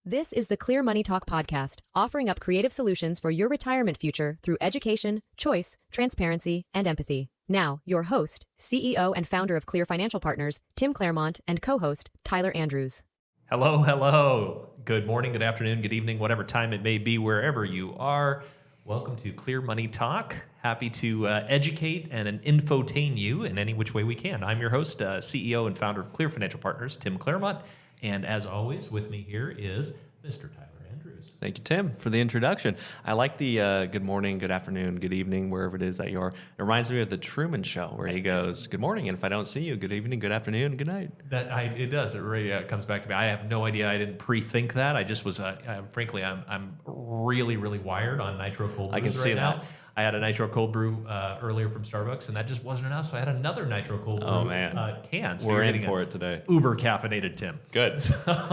This is the Clear Money Talk podcast, offering up creative solutions for your retirement future through education, choice, transparency, and empathy. Now, your host, CEO and founder of Clear Financial Partners, Tim Clairmont, and co-host, Tyler Andrews. Hello. Good morning, good afternoon, good evening, whatever time it may be, wherever you are. Welcome to Clear Money Talk. Happy to educate and infotain you in any which way we can. I'm your host, CEO and founder of Clear Financial Partners, Tim Clairmont. And as always, with me here is Mr. Tyler Andrews. Thank you, Tim, for the introduction. I like the good morning, good afternoon, good evening, wherever it is that you are. It reminds me of the Truman Show, where he goes, good morning, and if I don't see you, good evening, good afternoon, good night. It does. It really comes back to me. I have no idea. I didn't pre-think that. I just was, frankly, I'm really, really wired on nitro cold brews. I can see now. that. I had a nitro cold brew earlier from Starbucks, and that just wasn't enough. So I had another nitro cold brew can. So we're in for it today. Uber caffeinated Tim. Good.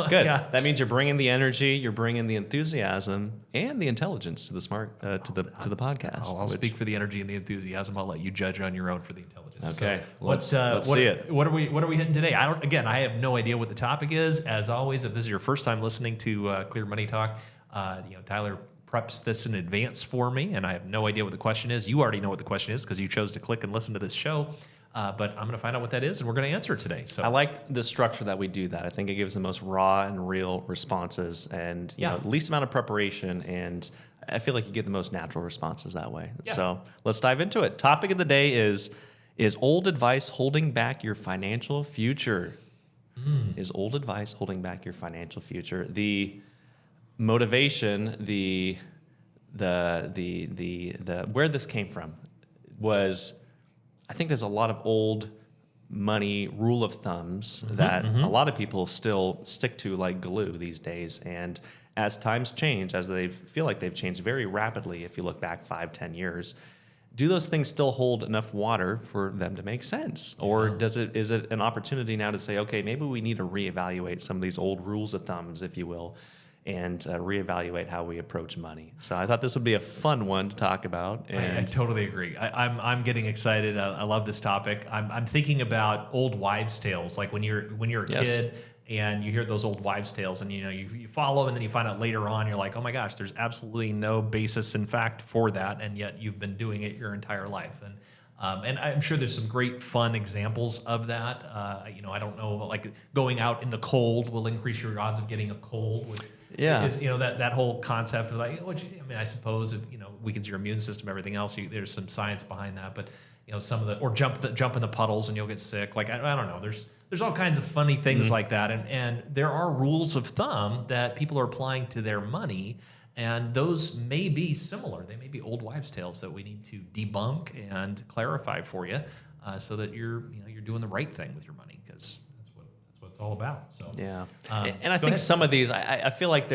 Good. Yeah. That means you're bringing the energy, you're bringing the enthusiasm, and the intelligence to the to the podcast. I'll speak for the energy and the enthusiasm. I'll let you judge on your own for the intelligence. Okay. So let's see it. What are we hitting today? I have no idea what the topic is. As always, if this is your first time listening to Clear Money Talk, Tyler preps this in advance for me, and I have no idea what the question is. You already know what the question is because you chose to click and listen to this show, but I'm going to find out what that is, and we're going to answer it today. So I like the structure that we do that. I think it gives the most raw and real responses and least amount of preparation, and I feel like you get the most natural responses that way. Yeah. So let's dive into it. Topic of the day is old advice holding back your financial future? Is old advice holding back your financial future? The motivation, the where this came from was, I think there's a lot of old money rule of thumbs that a lot of people still stick to like glue these days. And as times change, as they feel like they've changed very rapidly, if you look back 5-10 years, do those things still hold enough water for them to make sense? Or is it an opportunity now to say, okay, maybe we need to reevaluate some of these old rules of thumbs, if you will, and reevaluate how we approach money. So I thought this would be a fun one to talk about. And I totally agree. I'm getting excited. I love this topic. I'm thinking about old wives' tales, like when you're a kid and you hear those old wives' tales, and you follow, and then you find out later on, you're like, oh my gosh, there's absolutely no basis in fact for that, and yet you've been doing it your entire life. And I'm sure there's some great fun examples of that. I don't know, like going out in the cold will increase your odds of getting a cold. Which is, that whole concept of like, I suppose if, weakens your immune system, everything else. There's some science behind that, but some of the, or jump in the puddles and you'll get sick. Like I don't know. There's all kinds of funny things like that, and there are rules of thumb that people are applying to their money. And those may be similar. They may be old wives' tales that we need to debunk and clarify for you, so that you're doing the right thing with your money, because that's what it's all about. So yeah, and I think some of these, I feel like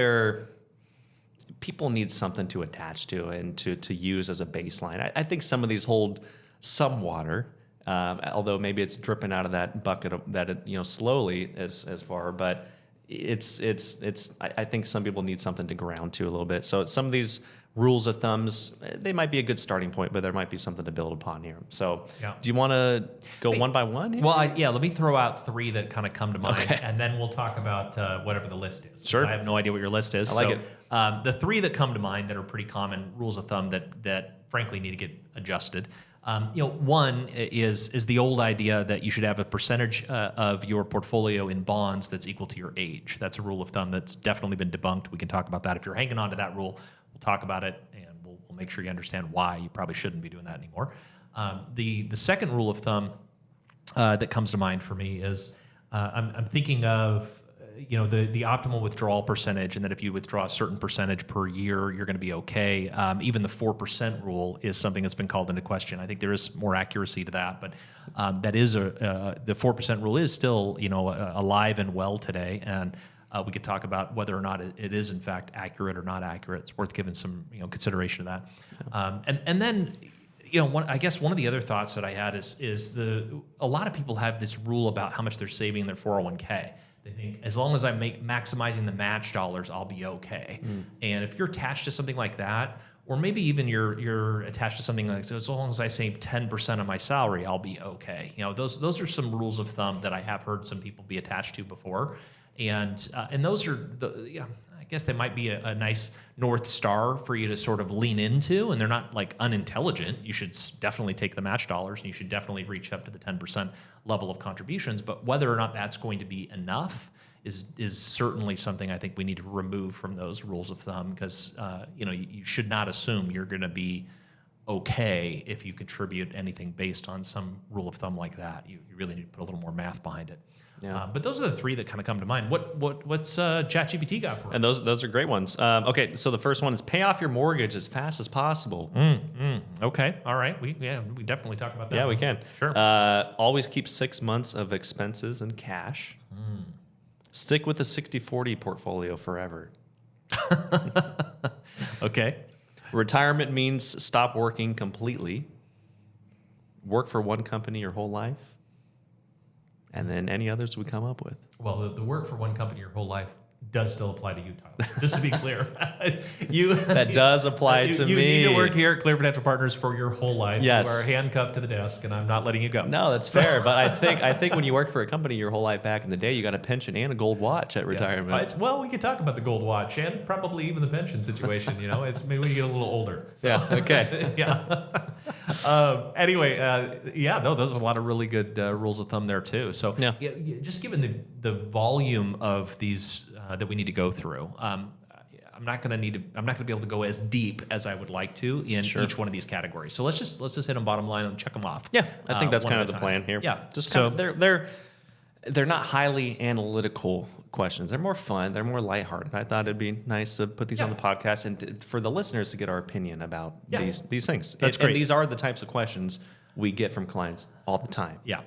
people need something to attach to and to use as a baseline. I think some of these hold some water, although maybe it's dripping out of that bucket slowly as far, but. I think some people need something to ground to a little bit. So some of these rules of thumbs, they might be a good starting point, but there might be something to build upon here. So do you want to go one by one here? Well, let me throw out three that kind of come to mind, and then we'll talk about whatever the list is. Sure. I have no idea what your list is. I like it. The three that come to mind that are pretty common rules of thumb that frankly need to get adjusted. One is the old idea that you should have a percentage of your portfolio in bonds that's equal to your age. That's a rule of thumb that's definitely been debunked. We can talk about that. If you're hanging on to that rule, we'll talk about it, and we'll make sure you understand why you probably shouldn't be doing that anymore. The second rule of thumb that comes to mind for me is I'm thinking of the optimal withdrawal percentage, and that if you withdraw a certain percentage per year, you're going to be okay. Even the 4% rule is something that's been called into question. I think there is more accuracy to that, but that is the 4% rule is still alive and well today, and we could talk about whether or not it is in fact accurate or not accurate. It's worth giving some consideration to that. And then I guess one of the other thoughts that I had is a lot of people have this rule about how much they're saving in their 401k. They think as long as I'm maximizing the match dollars, I'll be okay. And if you're attached to something like that, or maybe even you're attached to something like, so as long as I save 10% of my salary, I'll be okay. Those are some rules of thumb that I have heard some people be attached to before, and those are I guess they might be a nice North Star for you to sort of lean into, and they're not like unintelligent. You should definitely take the match dollars, and you should definitely reach up to the 10% level of contributions. But whether or not that's going to be enough is certainly something I think we need to remove from those rules of thumb, because you should not assume you're going to be okay if you contribute anything based on some rule of thumb like that. You really need to put a little more math behind it. Yeah. But those are the three that kind of come to mind. What's ChatGPT got for us? And those are great ones. Okay, so the first one is pay off your mortgage as fast as possible. Okay, all right. We definitely talk about that. Yeah, we can. Sure. Always keep 6 months of expenses in cash. Stick with the 60-40 portfolio forever. Okay. Retirement means stop working completely. Work for one company your whole life. And then any others we come up with. Well, the work for one company your whole life does still apply to you, Tyler. Just to be clear. That does apply to me. You need to work here at Clear Financial Partners for your whole life. Yes. You are handcuffed to the desk, and I'm not letting you go. No, that's fair. But I think when you work for a company your whole life back in the day, you got a pension and a gold watch at retirement. Well, we could talk about the gold watch and probably even the pension situation. It's maybe when you get a little older. So. Yeah. Okay. Yeah. Anyway, those are a lot of really good rules of thumb there too. So yeah, just given the volume of these that we need to go through, I'm not going to be able to go as deep as I would like to in each one of these categories. So let's just hit them bottom line and check them off. Yeah, I think that's kind of the plan here. Yeah. Just so they're not highly analytical questions. They're more fun. They're more lighthearted. I thought it'd be nice to put these on the podcast and for the listeners to get our opinion about these things. That's great. And these are the types of questions we get from clients all the time. Yeah.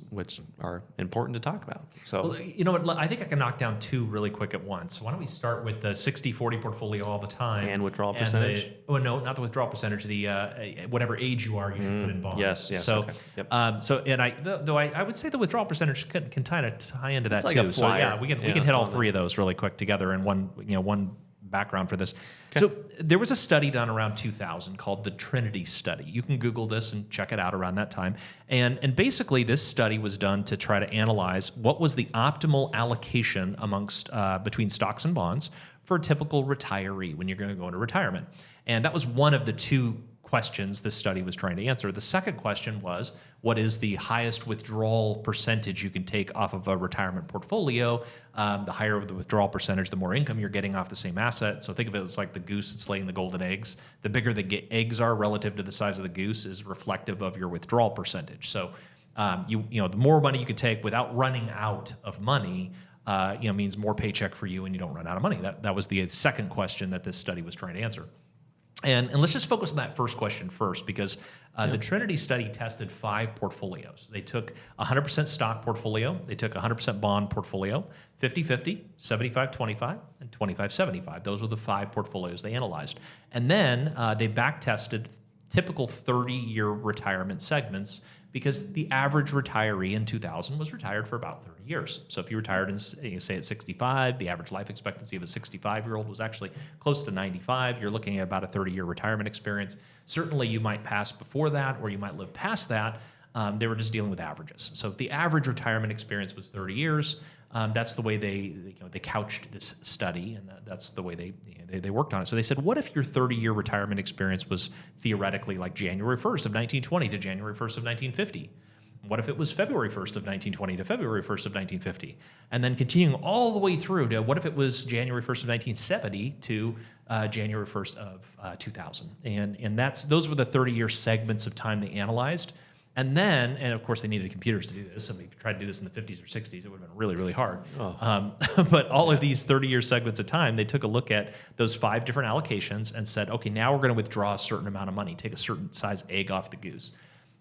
Which are important to talk about. So, well, you know what? I think I can knock down two really quick at once. Why don't we start with the 60-40 portfolio all the time and withdrawal percentage? No, not the withdrawal percentage. The whatever age you are, you should put in bonds. Yes. So, okay. Yep. I would say the withdrawal percentage can kind of tie into that it's too. Like a flyer. So we can hit all three of those really quick together in one background for this. Okay. So there was a study done around 2000 called the Trinity Study. You can Google this and check it out around that time. And basically this study was done to try to analyze what was the optimal allocation amongst between stocks and bonds for a typical retiree when you're going to go into retirement. And that was one of the two questions this study was trying to answer. The second question was, what is the highest withdrawal percentage you can take off of a retirement portfolio? The higher the withdrawal percentage, the more income you're getting off the same asset. So think of it as like the goose that's laying the golden eggs. The bigger the eggs are relative to the size of the goose is reflective of your withdrawal percentage. So the more money you could take without running out of money, means more paycheck for you and you don't run out of money. That was the second question that this study was trying to answer. And let's just focus on that first question first, because the Trinity study tested 5 portfolios. They took 100% stock portfolio, they took 100% bond portfolio, 50-50, 75-25, and 25-75. Those were the 5 portfolios they analyzed. And then they back tested typical 30-year retirement segments, because the average retiree in 2000 was retired for about 30 years. So if you retired in, say at 65, the average life expectancy of a 65-year-old was actually close to 95. You're looking at about a 30-year retirement experience. Certainly you might pass before that, or you might live past that. They were just dealing with averages. So if the average retirement experience was 30 years, that's the way they couched this study, and that's the way they worked on it. So they said, what if your 30-year retirement experience was theoretically like January 1st of 1920 to January 1st of 1950? What if it was February 1st of 1920 to February 1st of 1950? And then continuing all the way through to what if it was January 1st of 1970 to January 1st of 2000? And those were the 30-year segments of time they analyzed. And then, and of course, they needed computers to do this. I mean, if you tried to do this in the 50s or 60s, it would have been really, really hard. But all of these 30-year segments of time, they took a look at those 5 different allocations and said, okay, now we're going to withdraw a certain amount of money, take a certain size egg off the goose.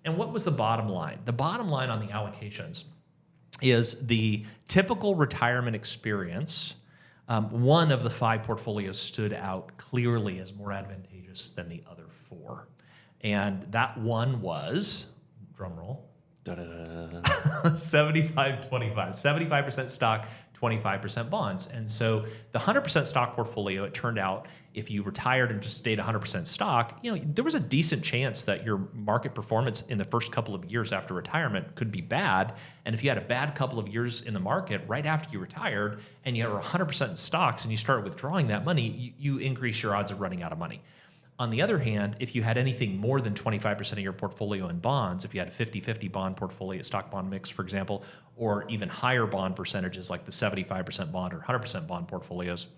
And what was the bottom line? The bottom line on the allocations is the typical retirement experience. One of the 5 portfolios stood out clearly as more advantageous than the other 4. And that one was, drum roll, 75-25, 75% stock, 25% bonds. And so the 100% stock portfolio, it turned out, if you retired and just stayed 100% stock, there was a decent chance that your market performance in the first couple of years after retirement could be bad. And if you had a bad couple of years in the market right after you retired and you were 100% in stocks and you started withdrawing that money, you increase your odds of running out of money. On the other hand, if you had anything more than 25% of your portfolio in bonds, if you had a 50-50 bond portfolio, stock bond mix, for example, or even higher bond percentages like the 75% bond or 100% bond portfolios,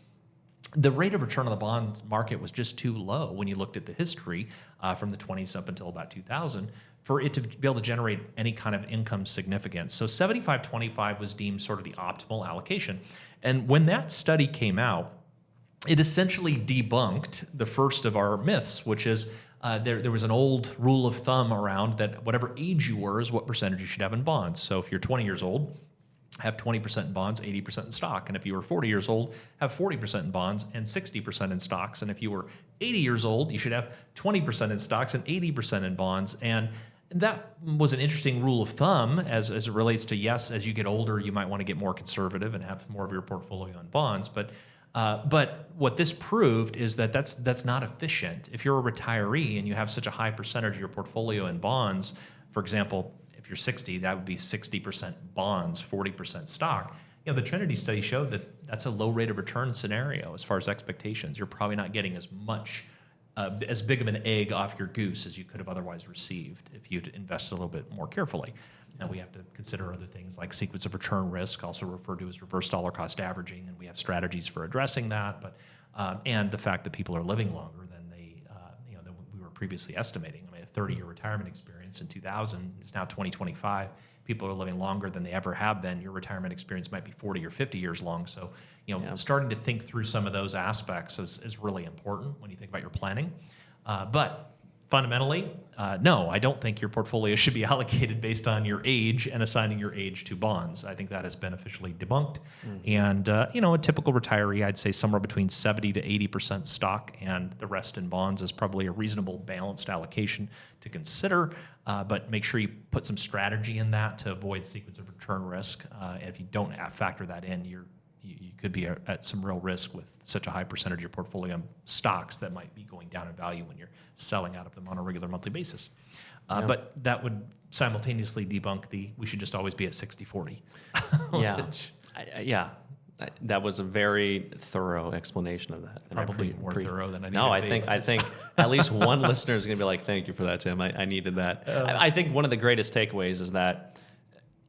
the rate of return on the bond market was just too low when you looked at the history from the 20s up until about 2000 for it to be able to generate any kind of income significance. So 75-25 was deemed sort of the optimal allocation. And when that study came out, it essentially debunked the first of our myths, which is there was an old rule of thumb around that whatever age you were is what percentage you should have in bonds. So if you're 20 years old, have 20% in bonds, 80% in stock. And if you were 40 years old, have 40% in bonds and 60% in stocks. And if you were 80 years old, you should have 20% in stocks and 80% in bonds. And that was an interesting rule of thumb as it relates to, yes, as you get older, you might want to get more conservative and have more of your portfolio in bonds. But what this proved is that that's not efficient. If you're a retiree and you have such a high percentage of your portfolio in bonds, for example, if you're 60, that would be 60% bonds, 40% stock. The Trinity study showed that that's a low rate of return scenario as far as expectations. You're probably not getting as much, as big of an egg off your goose as you could have otherwise received if you'd invested a little bit more carefully. Now we have to consider other things like sequence of return risk, also referred to as reverse dollar cost averaging, and we have strategies for addressing that. But and the fact that people are living longer than than we were previously estimating. I mean, a 30-year retirement experience in 2000 is now 2025. People are living longer than they ever have been. Your retirement experience might be 40 or 50 years long. So, starting to think through some of those aspects is really important when you think about your planning. But fundamentally, no, I don't think your portfolio should be allocated based on your age and assigning your age to bonds. I think that has been officially debunked. And, a typical retiree, I'd say somewhere between 70 to 80% stock and the rest in bonds is probably a reasonable balanced allocation to consider. But make sure you put some strategy in that to avoid sequence of return risk. And if you don't factor that in, you could be at some real risk with such a high percentage of your portfolio in stocks that might be going down in value when you're selling out of them on a regular monthly basis. But that would simultaneously debunk we should just always be at 60-40. That was a very thorough explanation of that. Probably more thorough than I needed. No, I think at least one listener is going to be like, "Thank you for that, Tim. I needed that." I think one of the greatest takeaways is that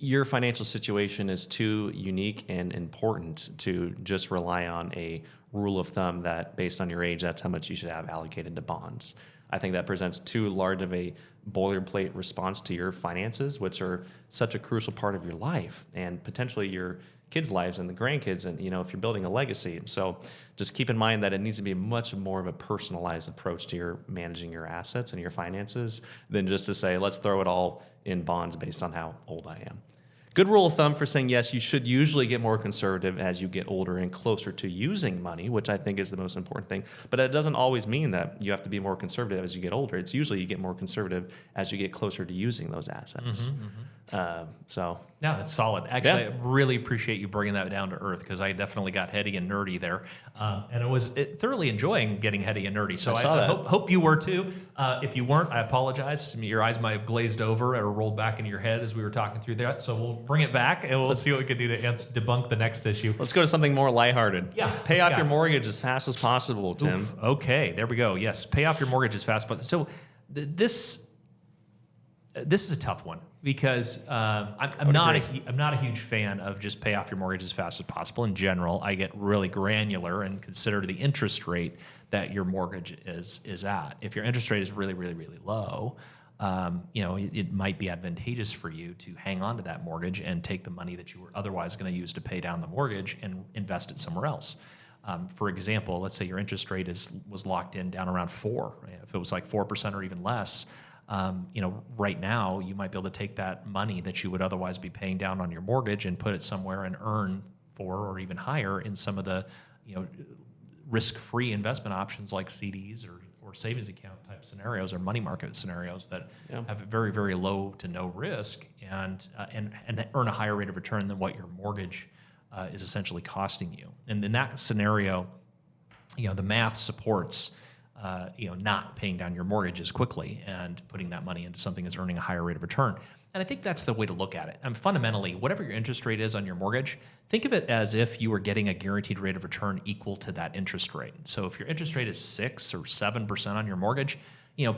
your financial situation is too unique and important to just rely on a rule of thumb that based on your age, that's how much you should have allocated to bonds. I think that presents too large of a boilerplate response to your finances, which are such a crucial part of your life and potentially your kids' lives and the grandkids, and if you're building a legacy. So just keep in mind that it needs to be much more of a personalized approach to your managing your assets and your finances than just to say, let's throw it all in bonds based on how old I am. Good rule of thumb for saying, yes, you should usually get more conservative as you get older and closer to using money, which I think is the most important thing. But it doesn't always mean that you have to be more conservative as you get older. It's usually you get more conservative as you get closer to using those assets. Yeah, that's solid. Actually, I really appreciate you bringing that down to earth because I definitely got heady and nerdy there. And I was thoroughly enjoying getting heady and nerdy. So I hope you were too. If you weren't, I apologize. Your eyes might have glazed over or rolled back into your head as we were talking through that. So we'll bring it back and we'll see what we can do to debunk the next issue. Let's go to something more lighthearted. Yeah. Pay off your mortgage as fast as possible, Tim. Oof, okay, there we go. Yes, pay off your mortgage as fast as possible. So this is a tough one because I'm not a huge fan of just pay off your mortgage as fast as possible. In general, I get really granular and consider the interest rate that your mortgage is at. If your interest rate is really, really, really low, it might be advantageous for you to hang on to that mortgage and take the money that you were otherwise going to use to pay down the mortgage and invest it somewhere else. For example, let's say your interest rate was locked in down around 4. If it was like 4% or even less, right now you might be able to take that money that you would otherwise be paying down on your mortgage and put it somewhere and earn 4 or even higher in some of the, risk-free investment options like CDs or or savings account type scenarios or money market scenarios that Yeah. have a very, very low to no risk and earn a higher rate of return than what your mortgage is essentially costing you. And in that scenario, the math supports not paying down your mortgage as quickly and putting that money into something that's earning a higher rate of return. And I think that's the way to look at it. And fundamentally, whatever your interest rate is on your mortgage, think of it as if you were getting a guaranteed rate of return equal to that interest rate. So if your interest rate is 6 or 7% on your mortgage,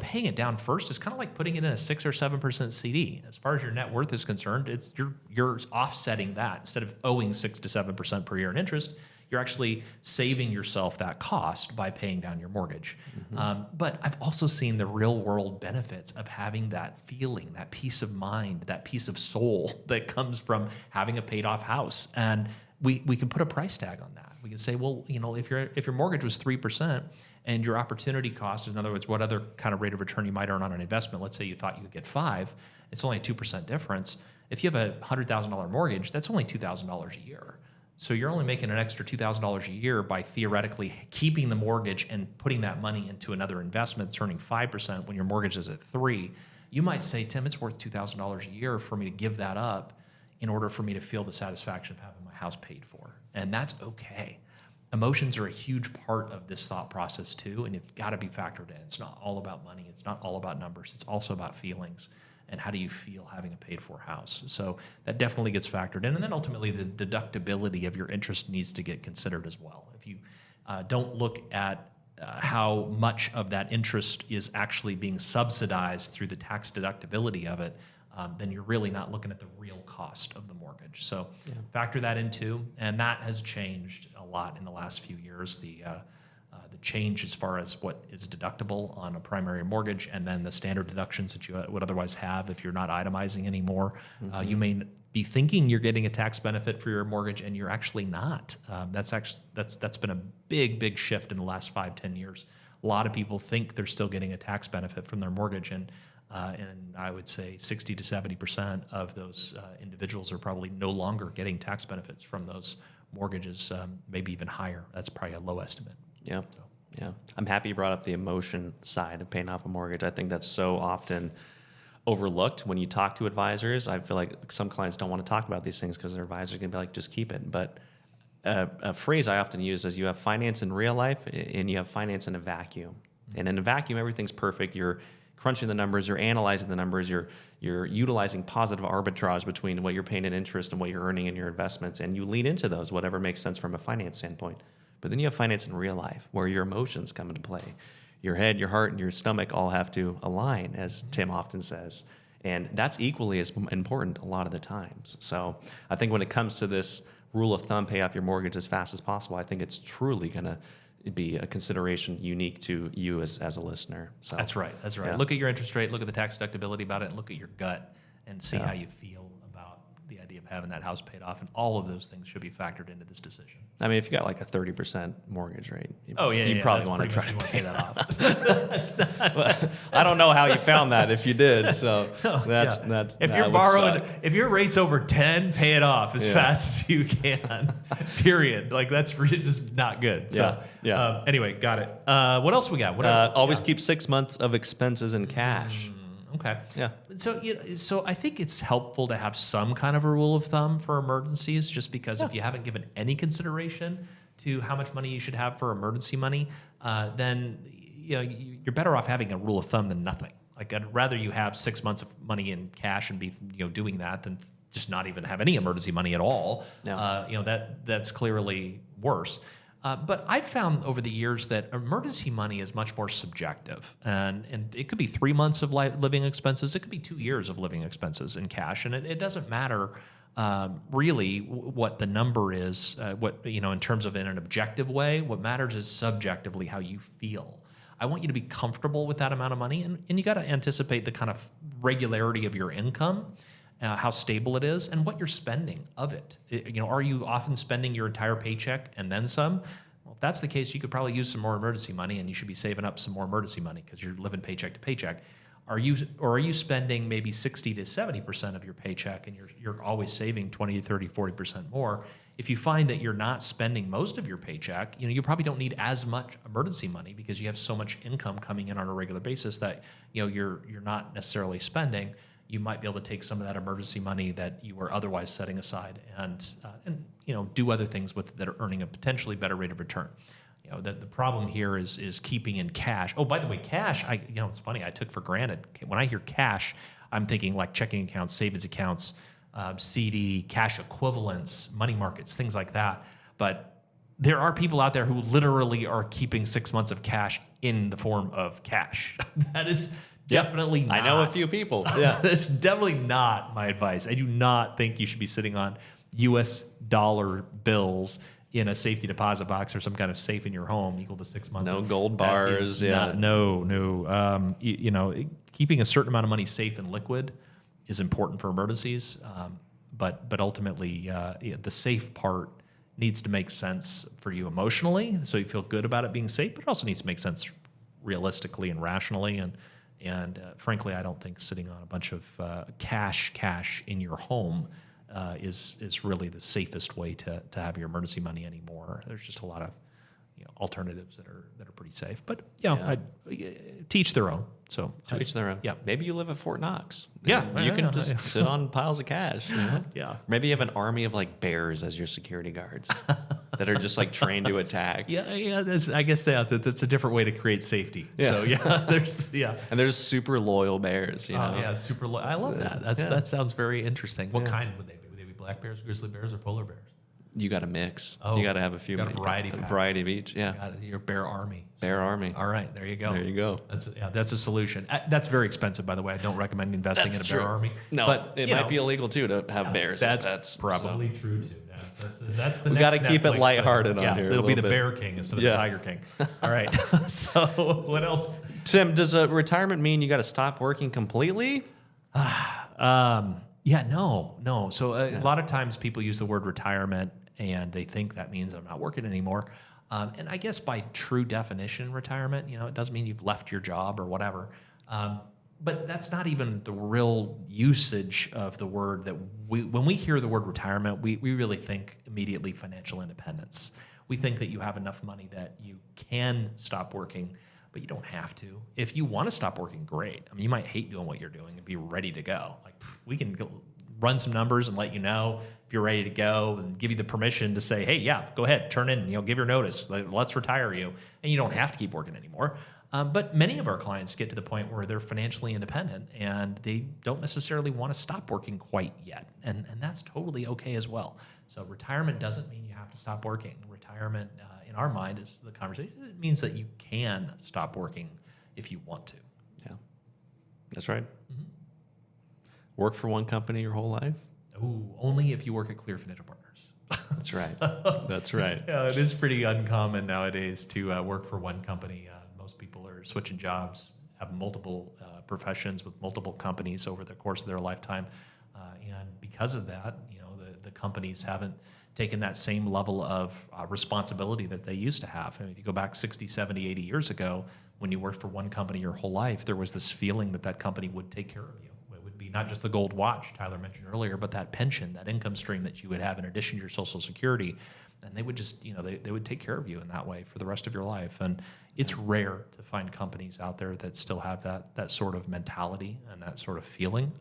paying it down first is kind of like putting it in a 6 or 7% CD. As far as your net worth is concerned, it's you're offsetting that. Instead of owing 6 to 7% per year in interest, you're actually saving yourself that cost by paying down your mortgage. But I've also seen the real world benefits of having that feeling, that peace of mind, that peace of soul that comes from having a paid off house. And we can put a price tag on that. We can say, well, if your mortgage was 3% and your opportunity cost, in other words, what other kind of rate of return you might earn on an investment, let's say you thought you could get 5, it's only a 2% difference. If you have a $100,000 mortgage, that's only $2,000 a year. So you're only making an extra $2,000 a year by theoretically keeping the mortgage and putting that money into another investment that's earning 5% when your mortgage is at 3%. You might say, Tim, it's worth $2,000 a year for me to give that up in order for me to feel the satisfaction of having my house paid for. And that's okay. Emotions are a huge part of this thought process too, and it's got to be factored in. It's not all about money. It's not all about numbers. It's also about feelings. And how do you feel having a paid-for house? So that definitely gets factored in. And then ultimately, the deductibility of your interest needs to get considered as well. If you don't look at how much of that interest is actually being subsidized through the tax deductibility of it, then you're really not looking at the real cost of the mortgage. So factor that in too. And that has changed a lot in the last few years. The change as far as what is deductible on a primary mortgage, and then the standard deductions that you would otherwise have if you're not itemizing anymore. You may be thinking you're getting a tax benefit for your mortgage, and you're actually not. That's been a big shift in the last 5-10 years. A lot of people think they're still getting a tax benefit from their mortgage, and I would say 60 to 70% of those individuals are probably no longer getting tax benefits from those mortgages, maybe even higher. That's probably a low estimate. Yeah. Yeah. I'm happy you brought up the emotion side of paying off a mortgage. I think that's so often overlooked when you talk to advisors. I feel like some clients don't want to talk about these things because their advisor can be like, just keep it. But a phrase I often use is you have finance in real life and you have finance in a vacuum. And in a vacuum, everything's perfect. You're crunching the numbers, you're analyzing the numbers, you're utilizing positive arbitrage between what you're paying in interest and what you're earning in your investments, and you lean into those, whatever makes sense from a finance standpoint. But then you have finance in real life, where your emotions come into play. Your head, your heart, and your stomach all have to align, as Tim often says. And that's equally as important a lot of the times. So I think when it comes to this rule of thumb, pay off your mortgage as fast as possible, I think it's truly going to be a consideration unique to you as a listener. So That's right. Yeah. Look at your interest rate, look at the tax deductibility about it, and look at your gut and see how you feel about the idea of having that house paid off. And all of those things should be factored into this decision. I mean, if you got like a 30% mortgage rate, you you probably want to try to pay that off. Well, I don't know how you found that if you did. So that's if that you're would borrowing, suck. if your rate's over 10, pay it off as fast as you can. Period. Like that's really just not good. So anyway, got it. What else we got? Always keep 6 months of expenses in cash. Okay. Yeah. So I think it's helpful to have some kind of a rule of thumb for emergencies, just because if you haven't given any consideration to how much money you should have for emergency money, then you're better off having a rule of thumb than nothing. Like I'd rather you have 6 months of money in cash and be doing that than just not even have any emergency money at all. No. That's clearly worse. But I've found over the years that emergency money is much more subjective, and it could be 3 months of living expenses. It could be 2 years of living expenses in cash, and it doesn't matter really what the number is. In terms of in an objective way, what matters is subjectively how you feel. I want you to be comfortable with that amount of money, and you got to anticipate the kind of regularity of your income. How stable it is, and what you're spending of it. Are you often spending your entire paycheck and then some? Well, if that's the case, you could probably use some more emergency money, and you should be saving up some more emergency money because you're living paycheck to paycheck. Are you spending maybe 60 to 70% of your paycheck, and you're always saving 20 to 30, 40% more? If you find that you're not spending most of your paycheck, you probably don't need as much emergency money because you have so much income coming in on a regular basis that you're not necessarily spending. You might be able to take some of that emergency money that you were otherwise setting aside and do other things with it that are earning a potentially better rate of return. The problem here is keeping in cash. Oh, by the way, cash, it's funny, I took for granted. When I hear cash, I'm thinking like checking accounts, savings accounts, CD, cash equivalents, money markets, things like that. But there are people out there who literally are keeping 6 months of cash in the form of cash. That is definitely not. I know a few people. Yeah. That's definitely not my advice. I do not think you should be sitting on U.S. dollar bills in a safety deposit box or some kind of safe in your home equal to 6 months. No gold bars. No. Keeping a certain amount of money safe and liquid is important for emergencies. But ultimately, the safe part needs to make sense for you emotionally, so you feel good about it being safe, but it also needs to make sense realistically and rationally. And frankly, I don't think sitting on a bunch of cash in your home is really the safest way to have your emergency money anymore. There's just a lot of alternatives that are pretty safe. But I teach their own. So to each their own. Yeah. Maybe you live at Fort Knox. Yeah. You can just sit on piles of cash. Yeah. Maybe you have an army of like bears as your security guards that are just like trained to attack. Yeah. I guess that's a different way to create safety. Yeah. So And there's super loyal bears. It's super loyal. I love that. That sounds very interesting. What kind would they be? Would they be black bears, grizzly bears, or polar bears? You got to mix. Oh, you got to have a few. You got a variety. Variety of each. Yeah. Your bear army. Bear army. All right, there you go. There you go. That's a solution. That's very expensive, by the way. I don't recommend investing in a bear army. No, but it might be illegal too to have bears. That's probably true too. That's the. We got to keep it lighthearted on here. It'll be the Bear King instead of the Tiger King. All right. So what else? Tim, does a retirement mean you got to stop working completely? No. So a lot of times people use the word retirement and they think that means I'm not working anymore. And I guess by true definition, retirement, it doesn't mean you've left your job or whatever. But that's not even the real usage of the word that when we hear the word retirement, we really think immediately financial independence. We think that you have enough money that you can stop working, but you don't have to. If you want to stop working, great. I mean, you might hate doing what you're doing and be ready to go. Like, we can run some numbers and let you know if you're ready to go and give you the permission to say, hey, yeah, go ahead, turn in, give your notice, let's retire you. And you don't have to keep working anymore. But many of our clients get to the point where they're financially independent and they don't necessarily want to stop working quite yet. And that's totally okay as well. So retirement doesn't mean you have to stop working. Retirement, in our mind, is the conversation. It means that you can stop working if you want to. Yeah, that's right. Mm-hmm. Work for one company your whole life? Ooh, only if you work at Clear Financial Partners. That's right. That's right. Yeah, it is pretty uncommon nowadays to work for one company. Most people are switching jobs, have multiple professions with multiple companies over the course of their lifetime. And because of that, the companies haven't taken that same level of responsibility that they used to have. I mean, if you go back 60, 70, 80 years ago, when you worked for one company your whole life, there was this feeling that company would take care of you. It would be not just the gold watch Tyler mentioned earlier, but that pension, that income stream that you would have in addition to your Social Security. And they would just, they would take care of you in that way for the rest of your life. And it's rare to find companies out there that still have that sort of mentality and that sort of feeling.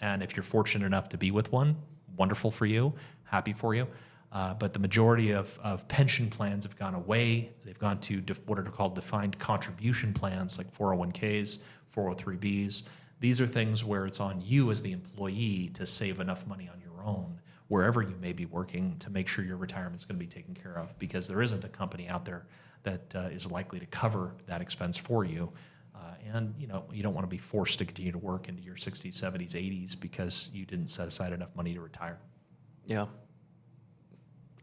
And if you're fortunate enough to be with one, wonderful for you, happy for you. But the majority of pension plans have gone away. They've gone to what are called defined contribution plans, like 401ks, 403bs. These are things where it's on you as the employee to save enough money on your own, wherever you may be working, to make sure your retirement is going to be taken care of, because there isn't a company out there that is likely to cover that expense for you. And you don't want to be forced to continue to work into your 60s, 70s, 80s because you didn't set aside enough money to retire. Yeah.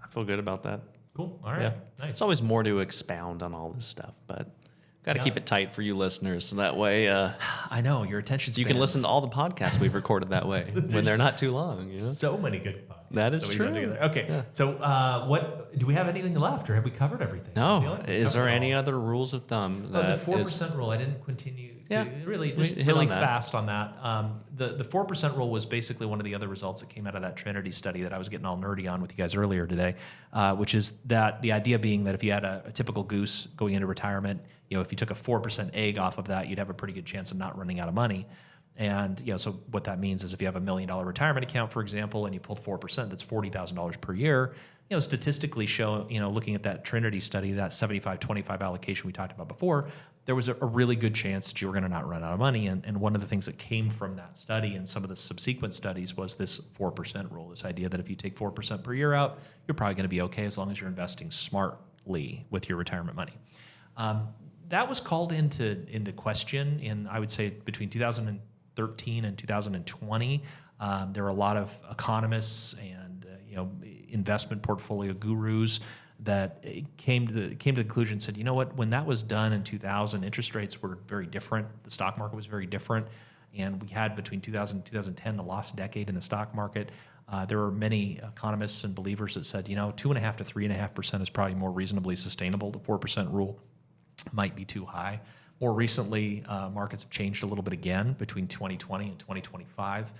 I feel good about that. Cool. All right. Yeah. Nice. It's always more to expound on all this stuff, but got to keep it tight for you listeners, so that way I know your attention spans. You can listen to all the podcasts we've recorded that way when they're not too long. So many good podcasts. That is So we true. done together. Okay. Yeah. So what do we have anything left, or have we covered everything? I feel No. like we Is covered there it any all. other rules of thumb? Oh, the that 4% rule. I didn't continue. Yeah, Really, we just hit really on that. fast on that. The 4% rule was basically one of the other results that came out of that Trinity study that I was getting all nerdy on with you guys earlier today, which is that the idea being that if you had a typical goose going into retirement, if you took a 4% egg off of that, you'd have a pretty good chance of not running out of money. And so what that means is if you have $1 million retirement account, for example, and you pulled 4%, that's $40,000 per year. Statistically show, looking at that Trinity study, that 75-25 allocation we talked about before, there was a really good chance that you were going to not run out of money. And one of the things that came from that study and some of the subsequent studies was this 4% rule, this idea that if you take 4% per year out, you're probably going to be okay as long as you're investing smartly with your retirement money. That was called into question in, I would say, between 2013 and 2020. There were a lot of economists and investment portfolio gurus that came to the conclusion, said, you know what, when that was done in 2000, interest rates were very different. The stock market was very different. And we had between 2000 and 2010, the lost decade in the stock market. There were many economists and believers that said, 2.5% to 3.5% is probably more reasonably sustainable. The 4% rule might be too high. More recently, markets have changed a little bit again between 2020 and 2025.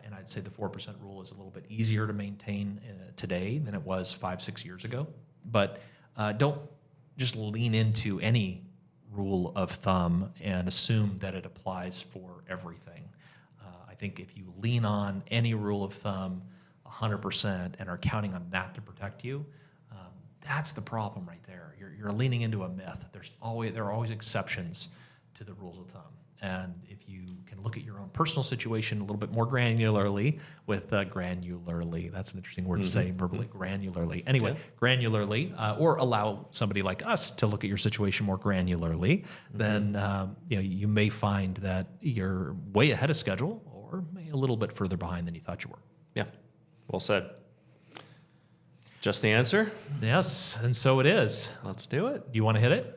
And I'd say the 4% rule is a little bit easier to maintain today than it was 5-6 years ago. But don't just lean into any rule of thumb and assume that it applies for everything. I think if you lean on any rule of thumb 100% and are counting on that to protect you, that's the problem right there. You're leaning into a myth. There are always exceptions to the rules of thumb. And if you can look at your own personal situation a little bit more granularly with granularly, that's an interesting word to say verbally, granularly. Anyway, granularly, or allow somebody like us to look at your situation more granularly, then you may find that you're way ahead of schedule or a little bit further behind than you thought you were. Yeah, well said. Just the answer? Yes, and so it is. Let's do it. You want to hit it?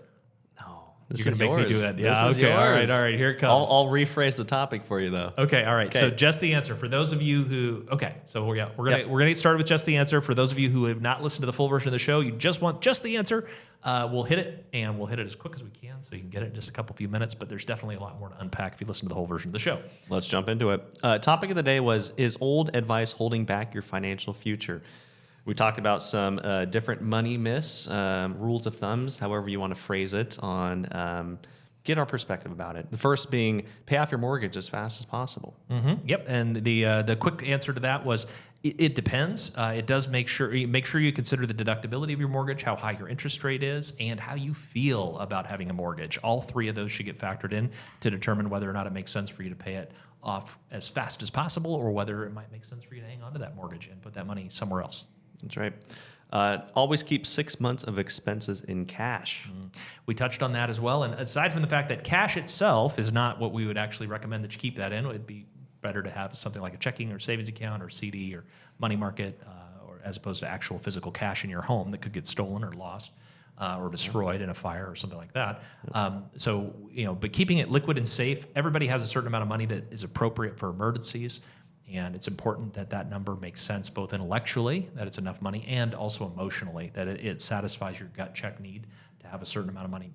This You're is going to make me yours. do that. This Yeah, is okay. yours. All right. Here it comes. I'll rephrase the topic for you, though. Okay, all right. Okay. So just the answer for those of you who we're gonna get started with just the answer. For those of you who have not listened to the full version of the show, you just want just the answer. We'll hit it, and we'll hit it as quick as we can, so you can get it in just a few minutes. But there's definitely a lot more to unpack if you listen to the whole version of the show. Let's jump into it. Topic of the day was: is old advice holding back your financial future? We talked about some different money myths, rules of thumbs, however you want to phrase it, on get our perspective about it. The first being pay off your mortgage as fast as possible. Mm-hmm. Yep. And the quick answer to that was it depends. It does make sure you consider the deductibility of your mortgage, how high your interest rate is, and how you feel about having a mortgage. All three of those should get factored in to determine whether or not it makes sense for you to pay it off as fast as possible, or whether it might make sense for you to hang on to that mortgage and put that money somewhere else. That's right. Always keep 6 months of expenses in cash. We touched on that as well. And aside from the fact that cash itself is not what we would actually recommend that you keep that in, it'd be better to have something like a checking or savings account or CD or money market, or as opposed to actual physical cash in your home that could get stolen or lost or destroyed in a fire or something like that. But keeping it liquid and safe, everybody has a certain amount of money that is appropriate for emergencies. And it's important that that number makes sense both intellectually, that it's enough money, and also emotionally, that it satisfies your gut check need to have a certain amount of money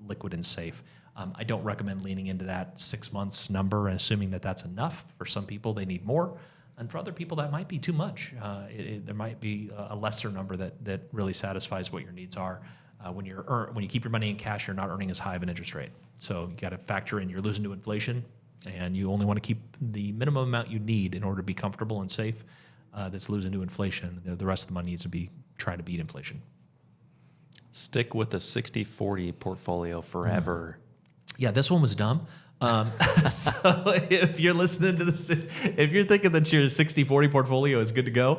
liquid and safe. I don't recommend leaning into that 6 months number and assuming that that's enough. For some people, they need more. And for other people, that might be too much. There might be a lesser number that really satisfies what your needs are. When you keep your money in cash, you're not earning as high of an interest rate. So you got to factor in you're losing to inflation. And you only want to keep the minimum amount you need in order to be comfortable and safe. That's losing to inflation. The rest of the money needs to try to beat inflation. Stick with the 60-40 portfolio forever. Yeah, this one was dumb. So if you're listening to this, if you're thinking that your 60-40 portfolio is good to go,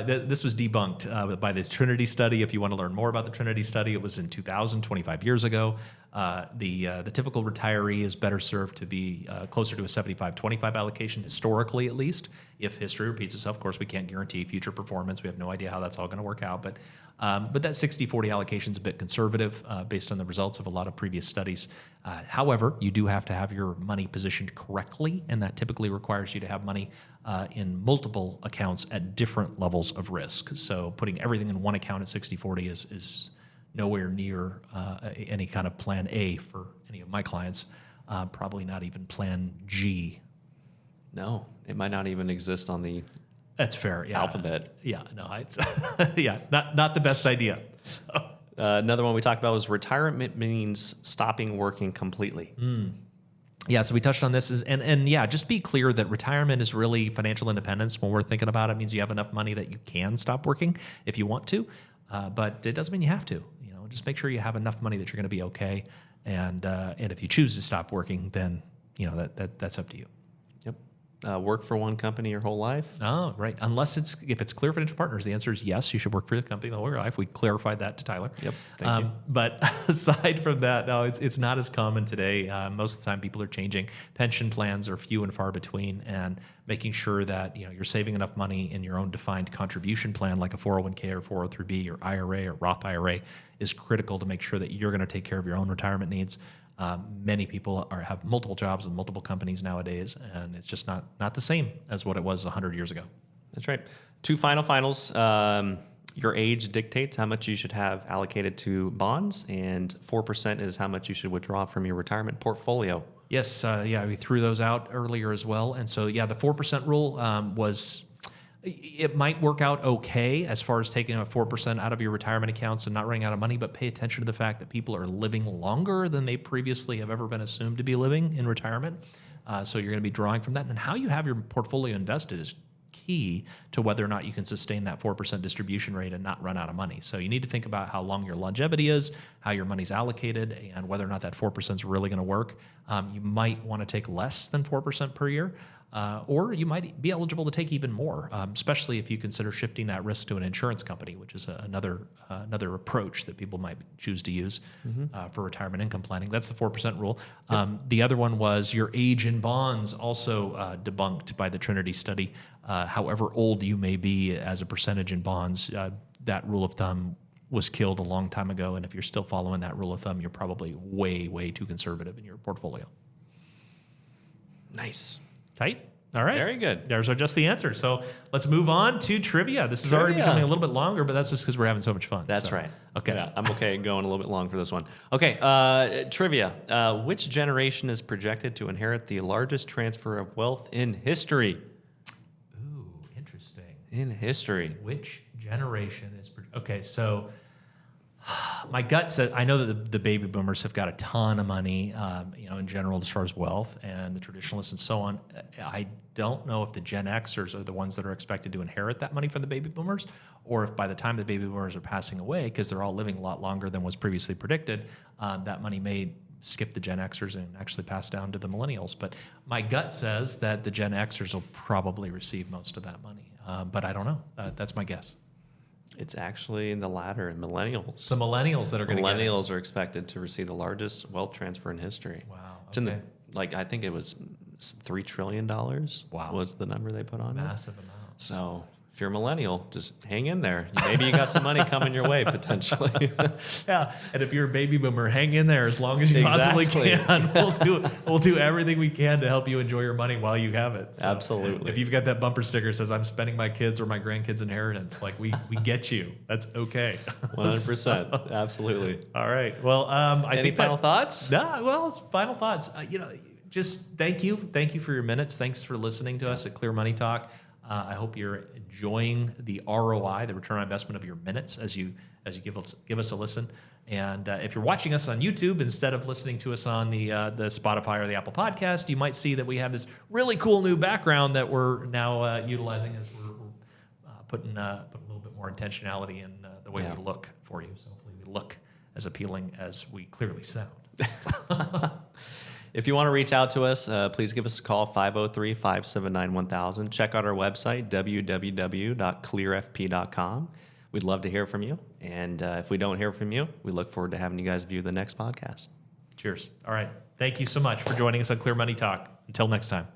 this was debunked by the Trinity study. If you want to learn more about the Trinity study, it was in 2000, 25 years ago. The typical retiree is better served to be closer to a 75-25 allocation, historically at least. If history repeats itself, of course, we can't guarantee future performance. We have no idea how that's all going to work out. But that 60-40 allocation is a bit conservative based on the results of a lot of previous studies. However, you do have to have your money positioned correctly, and that typically requires you to have money in multiple accounts at different levels of risk. So putting everything in one account at 60-40 is nowhere near any kind of plan A for any of my clients, probably not even plan G. No, it might not even exist on the That's fair. Yeah. alphabet. Yeah, no, it's not the best idea. So. Another one we talked about was retirement means stopping working completely. Yeah, so we touched on this, and just be clear that retirement is really financial independence. When we're thinking about it, it means you have enough money that you can stop working if you want to, but it doesn't mean you have to. Just make sure you have enough money that you're going to be okay, and if you choose to stop working, then that's up to you. Yep. Work for one company your whole life? Oh, right. If it's Clear Financial Partners, the answer is yes. You should work for the company the whole your life. We clarified that to Tyler. Yep. Thank you. But aside from that, no, it's not as common today. Most of the time, people are changing. Pension plans are few and far between, and making sure that you're saving enough money in your own defined contribution plan, like a 401k or 403b or IRA or Roth IRA, is critical to make sure that you're going to take care of your own retirement needs. Many people have multiple jobs in multiple companies nowadays, and it's just not the same as what it was 100 years ago. That's right. Two finals. Your age dictates how much you should have allocated to bonds, and 4% is how much you should withdraw from your retirement portfolio. Yes, we threw those out earlier as well. And so, the 4% rule it might work out okay as far as taking a 4% out of your retirement accounts and not running out of money, but pay attention to the fact that people are living longer than they previously have ever been assumed to be living in retirement. So you're going to be drawing from that. And how you have your portfolio invested is key to whether or not you can sustain that 4% distribution rate and not run out of money. So you need to think about how long your longevity is, how your money's allocated, and whether or not that 4% is really going to work. You might want to take less than 4% per year, or you might be eligible to take even more, especially if you consider shifting that risk to an insurance company, which is another approach that people might choose to use for retirement income planning. That's the 4% rule. The other one was your age in bonds, also debunked by the Trinity study. However old you may be as a percentage in bonds, that rule of thumb was killed a long time ago. And if you're still following that rule of thumb, you're probably way, way too conservative in your portfolio. Nice. Tight? All right. Very good. There's just the answer. So let's move on to trivia. This is already becoming a little bit longer, but that's just because we're having so much fun. That's right. Okay. Yeah, I'm okay going a little bit long for this one. Okay. Trivia. Which generation is projected to inherit the largest transfer of wealth in history? Ooh, interesting. In history. Which generation is... Okay, so... My gut says, I know that the baby boomers have got a ton of money, in general, as far as wealth, and the traditionalists and so on. I don't know if the Gen Xers are the ones that are expected to inherit that money from the baby boomers, or if by the time the baby boomers are passing away, because they're all living a lot longer than was previously predicted, that money may skip the Gen Xers and actually pass down to the millennials. But my gut says that the Gen Xers will probably receive most of that money, but I don't know. That's my guess. It's actually in the latter, millennials. So millennials that are going to get it. Millennials are expected to receive the largest wealth transfer in history. Wow. It's in the, I think it was $3 trillion. Wow. Was the number they put on it. Massive amount. So if you're a millennial, just hang in there. Maybe you got some money coming your way potentially. Yeah, and if you're a baby boomer, hang in there as long as you possibly can. We'll do everything we can to help you enjoy your money while you have it. So absolutely. If you've got that bumper sticker that says, I'm spending my kids or my grandkids' inheritance, we get you. That's okay. 100%. Absolutely. All right. Well, Any final thoughts? No, well, it's final thoughts. Just thank you. Thank you for your minutes. Thanks for listening to us at Clear Money Talk. I hope you're enjoying the ROI, the return on investment of your minutes as you give us a listen. And if you're watching us on YouTube instead of listening to us on the Spotify or the Apple Podcast, you might see that we have this really cool new background that we're now utilizing as we're putting a little bit more intentionality in the way we look for you. So hopefully we look as appealing as we clearly sound. If you want to reach out to us, please give us a call, 503-579-1000. Check out our website, www.clearfp.com. We'd love to hear from you. And if we don't hear from you, we look forward to having you guys view the next podcast. Cheers. All right. Thank you so much for joining us on Clear Money Talk. Until next time.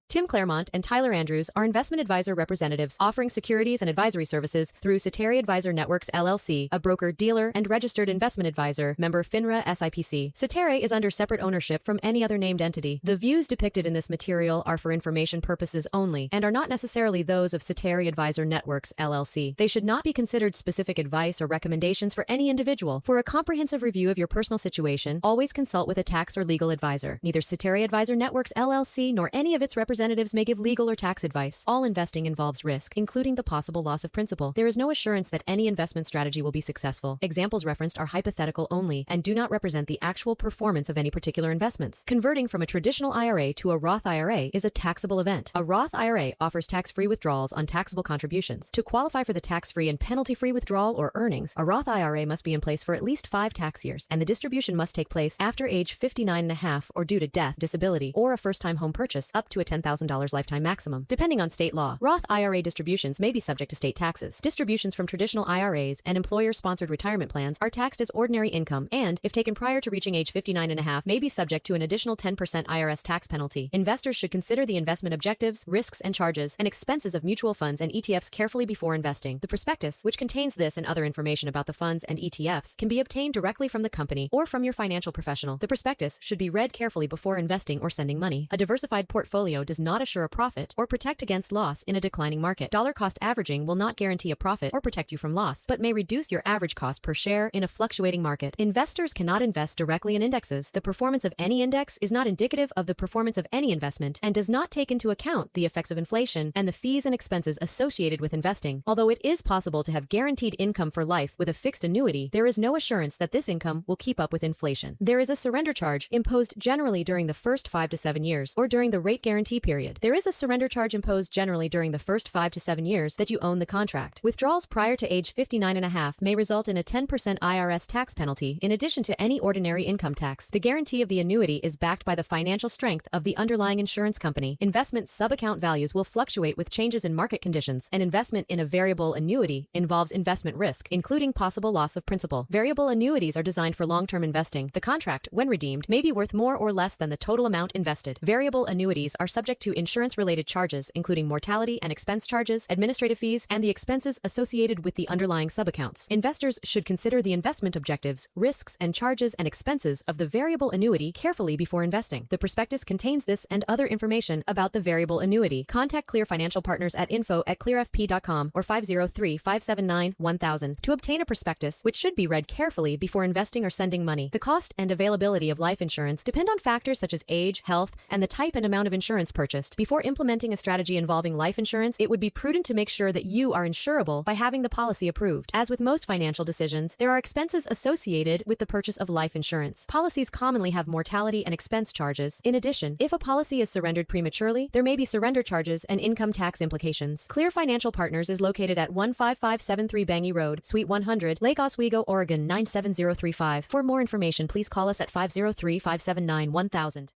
Tim Clairmont and Tyler Andrews are investment advisor representatives offering securities and advisory services through Ceteri Advisor Networks LLC, a broker, dealer, and registered investment advisor, member FINRA SIPC. Ceteri is under separate ownership from any other named entity. The views depicted in this material are for information purposes only and are not necessarily those of Ceteri Advisor Networks LLC. They should not be considered specific advice or recommendations for any individual. For a comprehensive review of your personal situation, always consult with a tax or legal advisor. Neither Ceteri Advisor Networks LLC nor any of its representatives may give legal or tax advice. All investing involves risk, including the possible loss of principal. There is no assurance that any investment strategy will be successful. Examples referenced are hypothetical only and do not represent the actual performance of any particular investments. Converting from a traditional IRA to a Roth IRA is a taxable event. A Roth IRA offers tax-free withdrawals on taxable contributions. To qualify for the tax-free and penalty-free withdrawal or earnings, a Roth IRA must be in place for at least 5 tax years, and the distribution must take place after age 59.5 or due to death, disability, or a first-time home purchase up to a $10,000 lifetime maximum, depending on state law. Roth IRA distributions may be subject to state taxes. Distributions from traditional IRAs and employer-sponsored retirement plans are taxed as ordinary income and, if taken prior to reaching age 59.5, may be subject to an additional 10% IRS tax penalty. Investors should consider the investment objectives, risks and charges, and expenses of mutual funds and ETFs carefully before investing. The prospectus, which contains this and other information about the funds and ETFs, can be obtained directly from the company or from your financial professional. The prospectus should be read carefully before investing or sending money. A diversified portfolio does not assure a profit or protect against loss in a declining market. Dollar cost averaging will not guarantee a profit or protect you from loss, but may reduce your average cost per share in a fluctuating market. Investors cannot invest directly in indexes. The performance of any index is not indicative of the performance of any investment and does not take into account the effects of inflation and the fees and expenses associated with investing. Although it is possible to have guaranteed income for life with a fixed annuity, there is no assurance that this income will keep up with inflation. There is a surrender charge imposed generally during the first 5 to 7 years or during the rate guarantee period. There is a surrender charge imposed generally during the first 5 to 7 years that you own the contract. Withdrawals prior to age 59.5 may result in a 10% IRS tax penalty in addition to any ordinary income tax. The guarantee of the annuity is backed by the financial strength of the underlying insurance company. Investment sub-account values will fluctuate with changes in market conditions. An investment in a variable annuity involves investment risk, including possible loss of principal. Variable annuities are designed for long-term investing. The contract, when redeemed, may be worth more or less than the total amount invested. Variable annuities are subject to insurance-related charges, including mortality and expense charges, administrative fees, and the expenses associated with the underlying subaccounts. Investors should consider the investment objectives, risks, and charges and expenses of the variable annuity carefully before investing. The prospectus contains this and other information about the variable annuity. Contact Clear Financial Partners at info@clearfp.com or 503-579-1000 to obtain a prospectus, which should be read carefully before investing or sending money. The cost and availability of life insurance depend on factors such as age, health, and the type and amount of insurance purchased. Before implementing a strategy involving life insurance, it would be prudent to make sure that you are insurable by having the policy approved. As with most financial decisions, there are expenses associated with the purchase of life insurance. Policies commonly have mortality and expense charges. In addition, if a policy is surrendered prematurely, there may be surrender charges and income tax implications. Clear Financial Partners is located at 15573 Bangi Road, Suite 100, Lake Oswego, Oregon 97035. For more information, please call us at 503-579-1000.